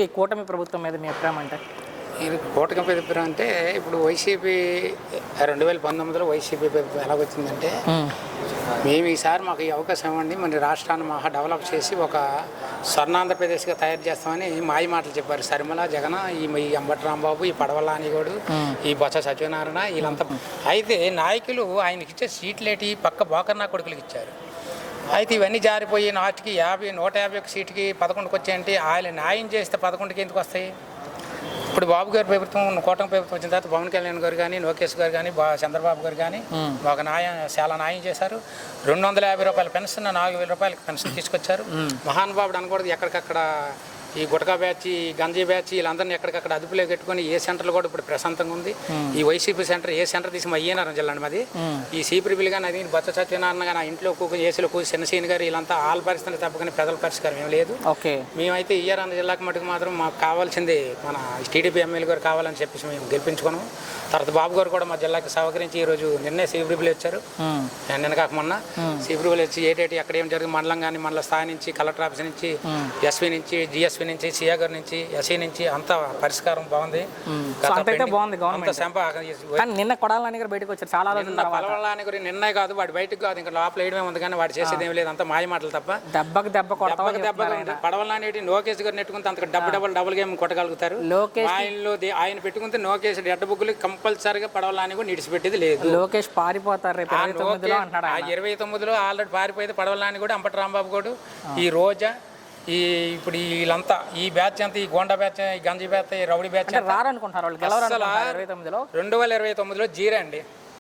ఈ కూటమి ప్రభుత్వం మీద మీ అభిప్రాయం అంటే? ఇది కూటమి అభిప్రాయం అంటే ఇప్పుడు వైసీపీ 2019లో వైసీపీ ఎలాగొచ్చిందంటే మేము ఈసారి మాకు ఈ అవకాశం ఇవ్వండి, మన రాష్ట్రాన్ని మహా డెవలప్ చేసి ఒక స్వర్ణాంధ్రప్రదేశ్గా తయారు చేస్తామని మాయ మాటలు చెప్పారు. సరిమల జగన్, ఈ అంబటి రాంబాబు, ఈ పడవల నానిగోడు, ఈ బొత్స సత్యనారాయణ వీళ్ళంతా. అయితే నాయకులు ఆయనకి ఇచ్చే సీట్లేటి పక్క బోకర్నా కొడుకులకి ఇచ్చారు. అయితే ఇవన్నీ జారిపోయి నాటికి 151 సీటుకి 11కి వచ్చాయంటే ఆయన న్యాయం చేస్తే 11కి ఎందుకు వస్తాయి? ఇప్పుడు బాబు గారి ప్రభుత్వం, కూటమి ప్రభుత్వం వచ్చిన తర్వాత పవన్ కళ్యాణ్ గారు కానీ, లోకేష్ గారు కానీ, చంద్రబాబు గారు కానీ ఒక చాలా న్యాయం చేశారు. 250 రూపాయల పెన్షన్, 4,000 రూపాయలకి పెన్షన్ తీసుకొచ్చారు. మహానుభావుడు అనకూడదు. ఎక్కడికక్కడ ఈ గుటకా బ్యాచ్, ఈ గంజీ బ్యాచ్ వీళ్ళందరినీ ఎక్కడికక్కడ అదుపులో పెట్టుకొని ఏ సెంటర్లు కూడా ఇప్పుడు ప్రశాంతంగా ఉంది. ఈ వైసీపీ సెంటర్ ఏ సెంటర్ తీసి అయ్యేనారం జిల్లా మాది. ఈ సీపీబిల్ కానీ, అది బొత్స సత్యనారాయణ కానీ, ఇంట్లో ఏసీలో చిన్నసీని గారు వీళ్ళంతా ఆల్ పరిస్థితులు తప్పకని ప్రజల పరిష్కారం ఏం లేదు. మేమైతే ఇయ్యారన్న జిల్లాకి మటుకు మాత్రం మాకు కావాల్సింది మన టీడీపీ ఎమ్మెల్యే గారు కావాలని చెప్పేసి మేము గెలిపించుకున్నాం. తర్వాత బాబు గారు కూడా మా జిల్లాకి సహకరించి ఈరోజు నిన్నే సీపీబిల్ వచ్చారు. నిన్న కాక మొన్న సీపీబిల్ వచ్చి ఏటేటి ఎక్కడ ఏం జరిగింది మండలం కానీ, మండల స్థాయి నుంచి, కలెక్టర్ ఆఫీస్ నుంచి, ఎస్వీ నుంచి, జిఎస్వీ నుంచి, సిఆర్ గారి నుంచి, ఎస్ఐ నుంచి అంతా పరిష్కారం బాగుంది. నిన్న కొడాలని గారు బయటకు వచ్చారు. చాలా పలవలాని గురించి నిర్ణయం కాదు, వాడు బయటకు కాదు, ఇంకా లోపల వేయడమే ఉంది కానీ వాడు చేసేది ఏమి లేదు. అంత మాయ మాటలు తప్ప. దెబ్బకి దెబ్బ పడవలాని లోకేష్ గారు నెట్టుకుంటే అంత డబుల్ గేమ్ కొట్టగలుగుతారు. ఆయన పెట్టుకుంటే లోకేష్ డెడ్ బుక్లు కంపల్సరీగా పడవలాని కూడా నిడిచిపెట్టేది లేదు. లోకేష్ పారిపోతారు 29లో ఆల్రెడీ పారిపోతే పడవలాని కూడా, అంబటి రాంబాబు కూడా, ఈ రోజా, ఇప్పుడు వీళ్ళంతా ఈ బ్యాచ్ అంతా, ఈ గోండా బ్యాచ్, ఈ గంజీ బ్యాచ్, ఈ రౌడీ బ్యాచ్ రారనుకుంటున్నారు. 2029లో జీరో అండి.